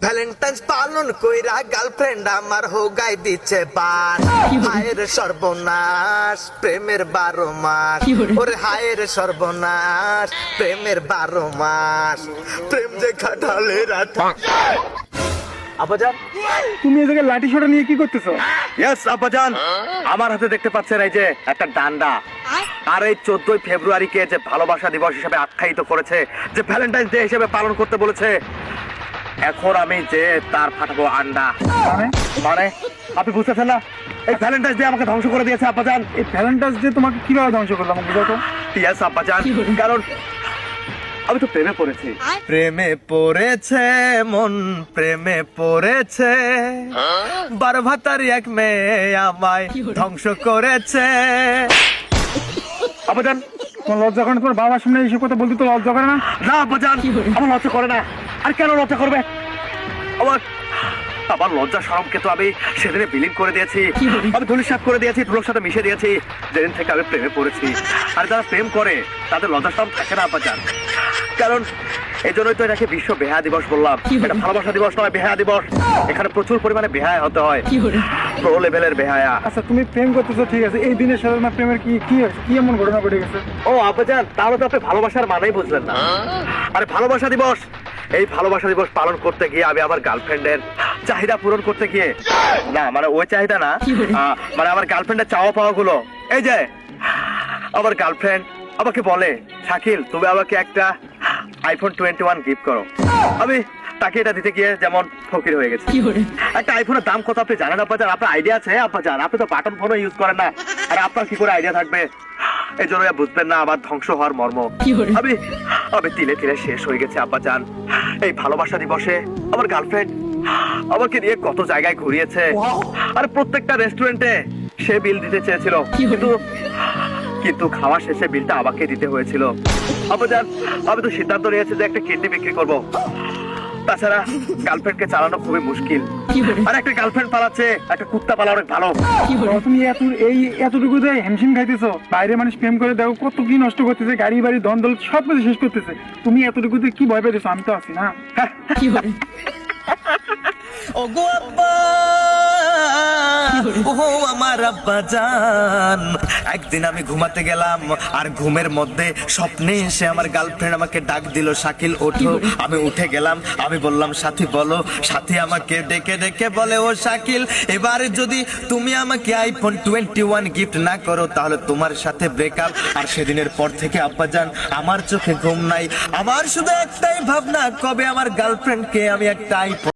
Valentine's পালন কইরা girlfriend আমার হোগাই দিচ্ছে পার। হায়ের সর্বনাশ প্রেমের 12 মাস, ওরে হায়ের সর্বনাশ প্রেমের 12 মাস, প্রেম যে খাটালে রাত। আব্বাজান, তুমি এই জায়গায় লাঠি সোটা নিয়ে কি করতেছো? ইয়েস আব্বাজান, আমার হাতে দেখতে পাচ্ছেন এই যে একটা ডান্ডা। আর এই 14 ফেব্রুয়ারিকে যে ভালোবাসা দিবস হিসেবে আখ্যায়িত করেছে, যে ভ্যালেন্টাইন্স ডে হিসেবে পালন করতে বলেছে, এখন আমি যে তার ফাটাবো আন্ডা। মানে আপনি বুঝতেছেন না? এই ভ্যালেন্টাইন্স ডে আমাকে ধ্বংস করে দিয়েছে আব্বাজান। এই ভ্যালেন্টাইন্স ডে তোমাকে কিভাবে ধ্বংস করলাম বুঝাও তো? ইয়েস আব্বাজান, কারণ আমি তো প্রেমে পড়েছি। প্রেমে পড়েছে মন, প্রেমে পড়েছে, 12 ভাতারি এক মেয়ে আমায় ধ্বংস করেছে। আব্বাজান, তোমার লজ্জা করে না? তোমার বাবার সামনে এইসব কথা বলতে তো লজ্জা করে না? না আব্বাজান, আমার লজ্জা করে না। আর কেন লজ্জা করবে? আমার লজ্জা শরমকে তো আমি সেদিনে বিলীন করে দিয়েছি, আমি ধুলিসাৎ করে দিয়েছি, ধুলোর সাথে মিশে দিয়েছি যেদিন থেকে আমি প্রেমে পড়েছি। আর যারা প্রেম করে তাদের লজ্জা শরম থাকে না আব্বাজান। কারণ এই জন্যই তো এটাকে বিশ্ব বেহায়া দিবস বললাম। এটা ভালোবাসা দিবস নয়, বেহায়া দিবস। এখানে প্রচুর পরিমাণে বেহায়া হতে হয়, প্রো লেভেলের বেহায়া। আচ্ছা, তুমি প্রেম করতেছো ঠিক আছে, এই দিনের সাথে তোমার প্রেমের কি কি হয়েছে? কি এমন ঘটনা ঘটে গেছে? ও আব্বাজান, তাহলে তো আপনি ভালোবাসার মানেই বুঝলেন না। আরে ভালোবাসা দিবস, এই ভালোবাসা দিবস পালন করতে গিয়ে আমি আমার গার্লফ্রেন্ডের চাহিদা পূরণ করতে গিয়ে, না মানে ওই চাহিদা না, মানে আমার গার্লফ্রেন্ডের চাওয়া পাওয়া গুলো, এই যে আমার গার্লফ্রেন্ড আমাকে বলে, শাকিল তুমি আমাকে একটা আইফোন 21 গিফট করো। আমি তাকে এটা দিতে গিয়ে যেমন ফকির হয়ে গেছে। একটা আইফোনের দাম কত আপনি জানেন আব্বাজান? আপনার আইডিয়া আছে আব্বাজান? আপনি তো বাটন ফোনও ইউজ করেন না, আর আপনার কি করে আইডিয়া থাকবে? এই জন্য বুঝবেন না আমার ধ্বংস হওয়ার মর্ম। আমি তিলে তিলে শেষ হয়ে গেছে আব্বাজান। এই ভালোবাসা দিবসে আমার গার্লফ্রেন্ড আমাকে নিয়ে কত জায়গায় ঘুরিয়েছে, আর প্রত্যেকটা রেস্টুরেন্টে সে বিল দিতে চেয়েছিল, কিন্তু খাওয়া শেষে বিলটা আমাকে দিতে হয়েছিল আব্বাজান। আমি তো সিদ্ধান্ত নিয়েছি যে একটা কিডনি বিক্রি করব। তাছাড়া গার্লফ্রেন্ডকে চালানো খুবই মুশকিল, আর একটা গার্লফ্রেন্ড পালাচ্ছে একটা কুত্তা পালা অনেক ভালো। তুমি এতটুকু হেমশিম খাইতেছো? বাইরে মানুষ প্রেম করে দেখো কত কি নষ্ট করতেছে, গাড়ি বাড়ি ধন দৌলত সব কিছু শেষ করতেছে। তুমি এতটুকুতে কি ভয় পেতেছো? আমি তো আছি না। ওগো আব্বা, ও আমার আব্বা জান, একদিন আমি ঘুমাতে গেলাম, আর ঘুমের মধ্যে স্বপ্নে এসে আমার গার্লফ্রেন্ড আমাকে ডাক দিল, শাকিল ওঠো। আমি উঠে গেলাম, আমি বললাম সাথী বলো। সাথী আমাকে ডেকে ডেকে বলে, ও শাকিল, এবারে যদি তুমি আমাকে আইফোন 21 গিফট না করো তাহলে তোমার সাথে ব্রেকআপ। আর সেদিনের পর থেকে আব্বা জান আমার চোখে ঘুম নাই, আমার শুধু একটাই ভাবনা, কবে আমার গার্লফ্রেন্ডকে আমি একটা আইফোন